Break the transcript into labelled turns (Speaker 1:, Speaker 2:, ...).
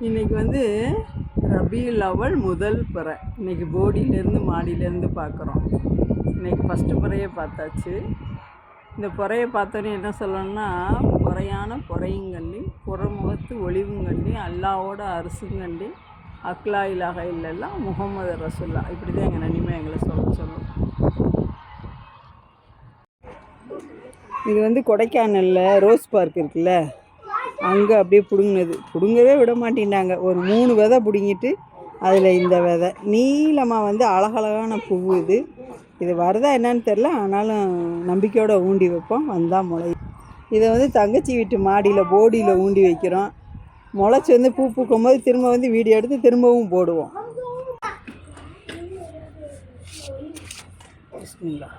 Speaker 1: இன்றைக்கி வந்து ரபியுல் அவல் முதல் பிறை. இன்றைக்கி போடியிலேருந்து மாடியிலேருந்து பார்க்குறோம். இன்றைக்கி ஃபஸ்ட்டு பிறையை பார்த்தாச்சு. இந்த பொறையை பார்த்தோன்னே என்ன சொல்லணும்னா, பொறையான பொறையுங்கண்டி, புறமுகத்து ஒளிவுங்கண்டி, அல்லாவோட அரசுங்கண்டி, அக்லா இலாஹ இல்லல்லாஹ் முஹம்மது ரசூல்லா. இப்படி தான் எங்கள் நனிமை எங்களை சொல்லும். இது வந்து கொடைக்கானலில் ரோஸ் பார்க் இருக்குல்ல, அங்கே அப்படியே பிடுங்கவே விட மாட்டேன்னாங்க. ஒரு 3 விதை பிடுங்கிட்டு அதில் இந்த விதை நீளமாக வந்து அழகழகான பூவு. இது வருதா என்னன்னு தெரில, ஆனாலும் நம்பிக்கையோடு ஊண்டி வைப்போம், வந்தால் முளை. இதை வந்து தங்கச்சி வீட்டு மாடியில் போடியில் ஊண்டி வைக்கிறோம். முளைச்சி வந்து பூ பூக்கும் போது திரும்ப வந்து வீடியோ எடுத்து திரும்பவும் போடுவோம். பிஸ்மில்லா.